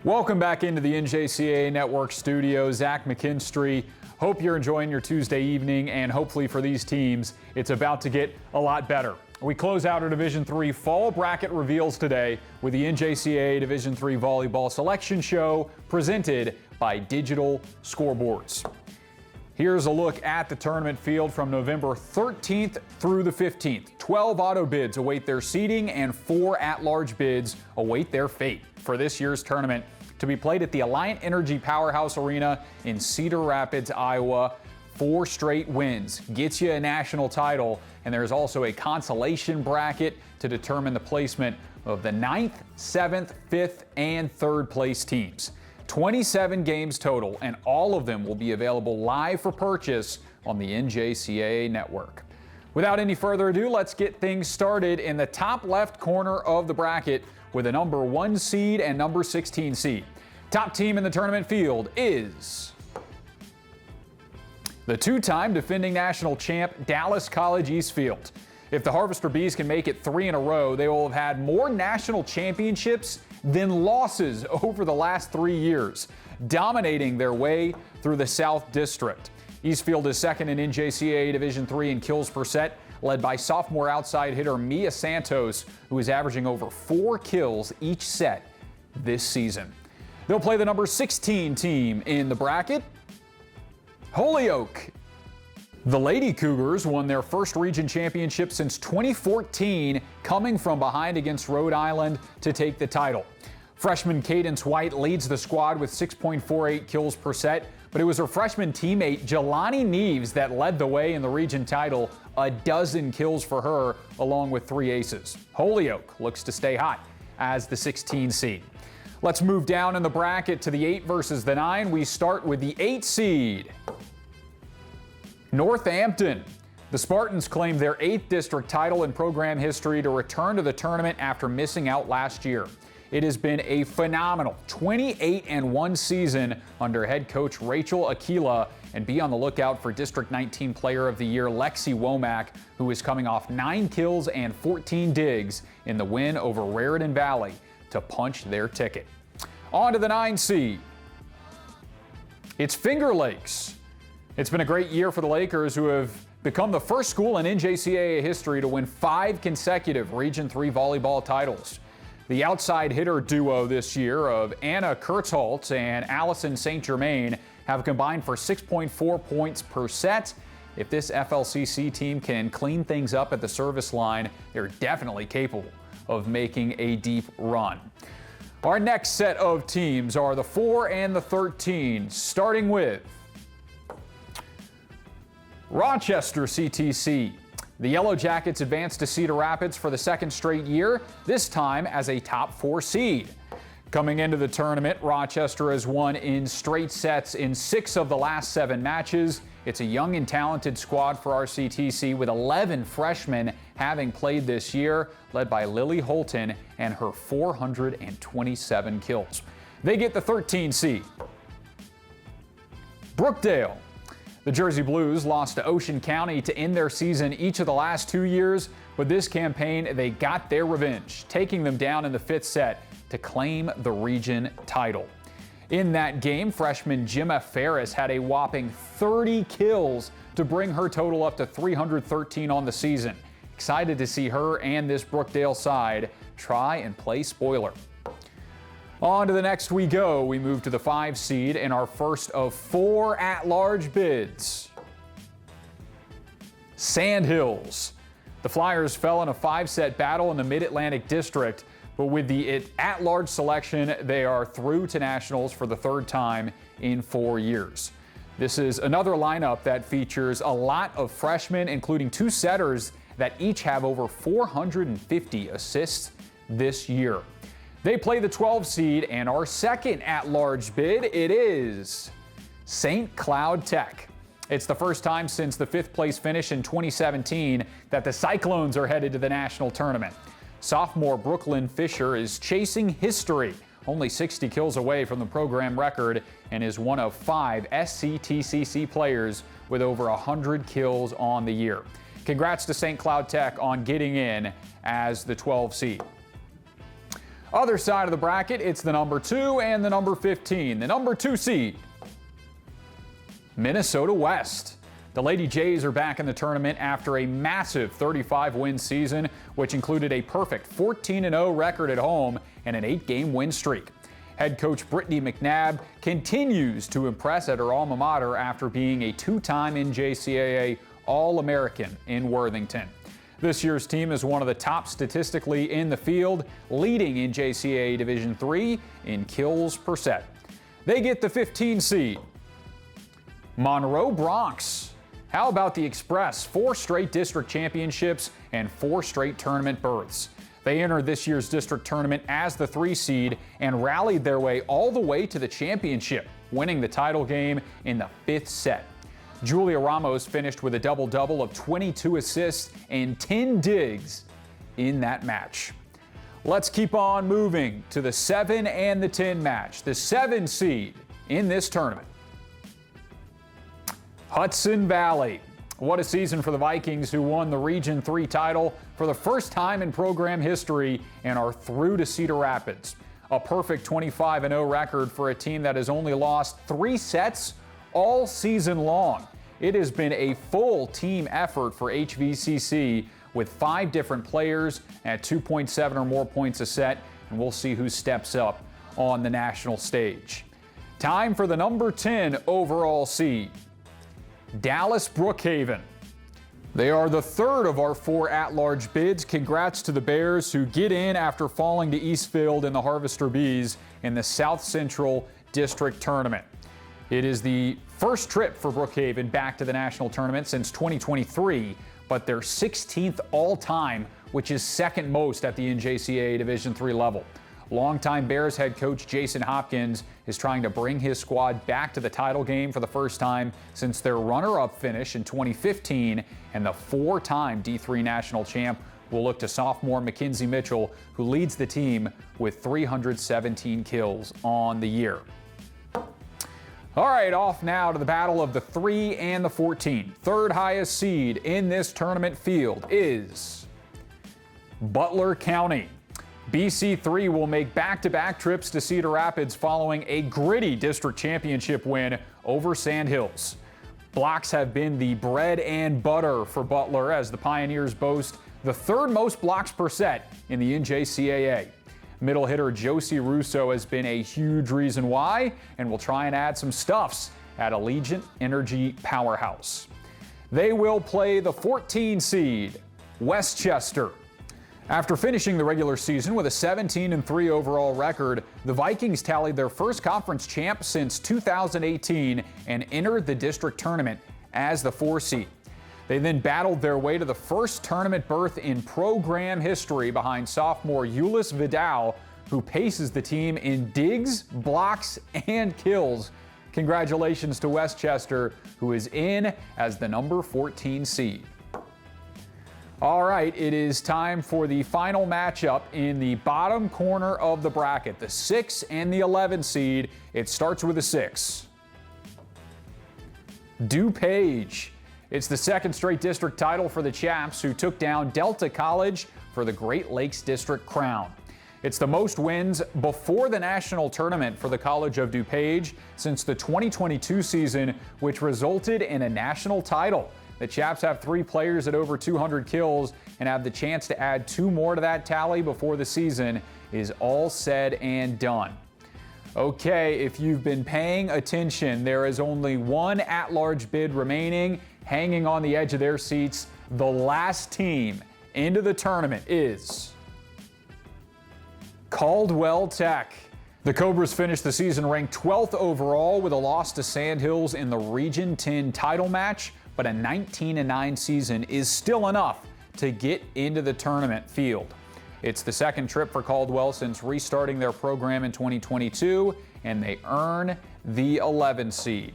Welcome back into the NJCAA Network studio. Zach McKinstry. Hope you're enjoying your Tuesday evening, and hopefully for these teams, it's about to get a lot better. We close out our Division III fall bracket reveals today with the NJCAA Division III Volleyball Selection Show presented by Digital Scoreboards. Here's a look at the tournament field from November 13th through the 15th. 12 auto bids await their seeding and 4 at-large bids await their fate for this year's tournament to be played at the Alliant Energy Powerhouse Arena in Cedar Rapids, Iowa. 4 straight wins gets you a national title, and there's also a consolation bracket to determine the placement of the 9th, 7th, 5th, and 3rd place teams. 27 games total, and all of them will be available live for purchase on the NJCAA Network. Without any further ado, let's get things started in the top left corner of the bracket with a number 1 seed and number 16 seed. Top team in the tournament field is the 2-time defending national champ Dallas College Eastfield. If the Harvester Bees can make it 3 in a row, they will have had more national championships than losses over the last 3 years, dominating their way through the South District. Eastfield is second in NJCAA Division III in kills per set, led by sophomore outside hitter Mia Santos, who is averaging over 4 kills each set this season. They'll play the number 16 team in the bracket, Holyoke. The Lady Cougars won their first region championship since 2014, coming from behind against Rhode Island to take the title. Freshman Cadence White leads the squad with 6.48 kills per set, but it was her freshman teammate Jelani Neves that led the way in the region title, a dozen kills for her, along with 3 aces. Holyoke looks to stay hot as the 16 seed. Let's move down in the bracket to the 8 versus the 9. We start with the 8 seed. Northampton. The Spartans claimed their 8th district title in program history to return to the tournament after missing out last year. It has been a phenomenal 28-1 season under head coach Rachel Aquila, and be on the lookout for District 19 Player of the Year Lexi Womack, who is coming off 9 kills and 14 digs in the win over Raritan Valley to punch their ticket. On to the 9 seed. It's Finger Lakes. It's been a great year for the Lakers, who have become the first school in NJCAA history to win 5 consecutive Region III volleyball titles. The outside hitter duo this year of Anna Kurtzholtz and Allison St. Germain have combined for 6.4 points per set. If this FLCC team can clean things up at the service line, they're definitely capable of making a deep run. Our next set of teams are the 4 and the 13, starting with Rochester CTC. The Yellow Jackets advanced to Cedar Rapids for the 2nd straight year, this time as a top 4 seed. Coming into the tournament, Rochester has won in straight sets in 6 of the last 7 matches. It's a young and talented squad for our CTC, with 11 freshmen having played this year, led by Lily Holton and her 427 kills. They get the 13 seed. Brookdale. The Jersey Blues lost to Ocean County to end their season each of the last 2 years, but this campaign they got their revenge, taking them down in the 5th set to claim the region title. In that game, freshman Gemma Ferris had a whopping 30 kills to bring her total up to 313 on the season. Excited to see her and this Brookdale side try and play spoiler. On to the next we go. We move to the 5 seed in our first of 4 at-large bids. Sandhills. The Flyers fell in a 5-set battle in the Mid-Atlantic District, but with the at-large selection, they are through to nationals for the 3rd time in 4 years. This is another lineup that features a lot of freshmen, including 2 setters that each have over 450 assists this year. They play the 12 seed, and our second at-large bid, it is St. Cloud Tech. It's the first time since the 5th place finish in 2017 that the Cyclones are headed to the national tournament. Sophomore Brooklyn Fisher is chasing history, only 60 kills away from the program record, and is one of 5 SCTCC players with over 100 kills on the year. Congrats to St. Cloud Tech on getting in as the 12 seed. Other side of the bracket, it's the number 2 and the number 15. The number 2 seed, Minnesota West. The Lady Jays are back in the tournament after a massive 35-win season, which included a perfect 14-0 record at home and an 8-game win streak. Head coach Brittany McNabb continues to impress at her alma mater after being a 2-time NJCAA All-American in Worthington. This year's team is one of the top statistically in the field, leading NJCAA Division III in kills per set. They get the 15 seed, Monroe Bronx. How about the Express? 4 straight district championships and 4 straight tournament berths. They entered this year's district tournament as the 3 seed and rallied their way all the way to the championship, winning the title game in the 5th set. Julia Ramos finished with a double-double of 22 assists and 10 digs in that match. Let's keep on moving to the 7 and the 10 match. The 7 seed in this tournament, Hudson Valley. What a season for the Vikings, who won the Region 3 title for the first time in program history and are through to Cedar Rapids. A perfect 25-0 record for a team that has only lost 3 sets all season long. It has been a full team effort for HVCC with 5 different players at 2.7 or more points a set, and we'll see who steps up on the national stage. Time for the number 10 overall seed, Dallas Brookhaven. They are the 3rd of our 4 at-large bids. Congrats to the Bears, who get in after falling to Eastfield in the Harvester Bees in the South Central District Tournament. It is the first trip for Brookhaven back to the national tournament since 2023, but their 16th all-time, which is second most at the NJCAA Division III level. Longtime Bears head coach Jason Hopkins is trying to bring his squad back to the title game for the first time since their runner-up finish in 2015, and the 4-time D3 national champ will look to sophomore Mackenzie Mitchell, who leads the team with 317 kills on the year. All right, off now to the battle of the 3 and the 14. Third highest seed in this tournament field is Butler County. BC3 will make back-to-back trips to Cedar Rapids following a gritty district championship win over Sand Hills. Blocks have been the bread and butter for Butler, as the Pioneers boast the 3rd most blocks per set in the NJCAA. Middle hitter Josie Russo has been a huge reason why, and will try and add some stuffs at Allegiant Energy Powerhouse. They will play the 14 seed, Westchester. After finishing the regular season with a 17-3 overall record, the Vikings tallied their first conference champ since 2018 and entered the district tournament as the 4 seed. They then battled their way to the first tournament berth in program history behind sophomore Ulyss Vidal, who paces the team in digs, blocks, and kills. Congratulations to Westchester, who is in as the number 14 seed. All right, it is time for the final matchup in the bottom corner of the bracket, the 6 and the 11 seed. It starts with a 6. DuPage. It's the 2nd straight district title for the Chaps, who took down Delta College for the Great Lakes District crown. It's the most wins before the national tournament for the College of DuPage since the 2022 season, which resulted in a national title. The Chaps have 3 players at over 200 kills and have the chance to add 2 more to that tally before the season is all said and done. Okay, if you've been paying attention, there is only 1 at-large bid remaining. Hanging on the edge of their seats, the last team into the tournament is Caldwell Tech. The Cobras finished the season ranked 12th overall with a loss to Sand Hills in the Region 10 title match, but a 19-9 season is still enough to get into the tournament field. It's the 2nd trip for Caldwell since restarting their program in 2022, and they earn the 11 seed.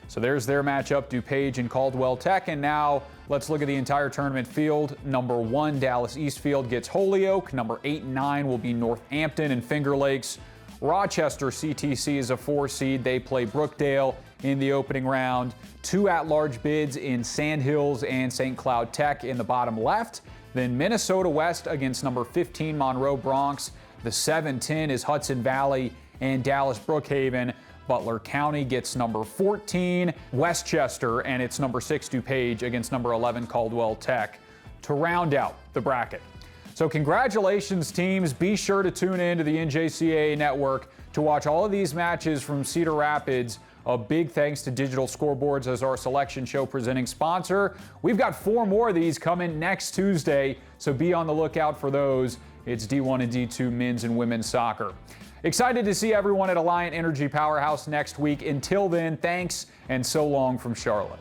So there's their matchup, DuPage and Caldwell Tech. And now let's look at the entire tournament field. Number 1, Dallas Eastfield gets Holyoke. Number 8 and 9 will be Northampton and Finger Lakes. Rochester CTC is a 4 seed. They play Brookdale in the opening round. 2 at-large bids in Sand Hills and St. Cloud Tech in the bottom left. Then Minnesota West against number 15 Monroe Bronx. The 7-10 is Hudson Valley and Dallas Brookhaven. Butler County gets number 14, Westchester, and it's number 6 DuPage against number 11 Caldwell Tech to round out the bracket. So congratulations, teams. Be sure to tune in to the NJCAA Network to watch all of these matches from Cedar Rapids. A big thanks to Digital Scoreboards as our selection show presenting sponsor. We've got 4 more of these coming next Tuesday, so be on the lookout for those. It's D1 and D2 men's and women's soccer. Excited to see everyone at Alliant Energy Powerhouse next week. Until then, thanks and so long from Charlotte.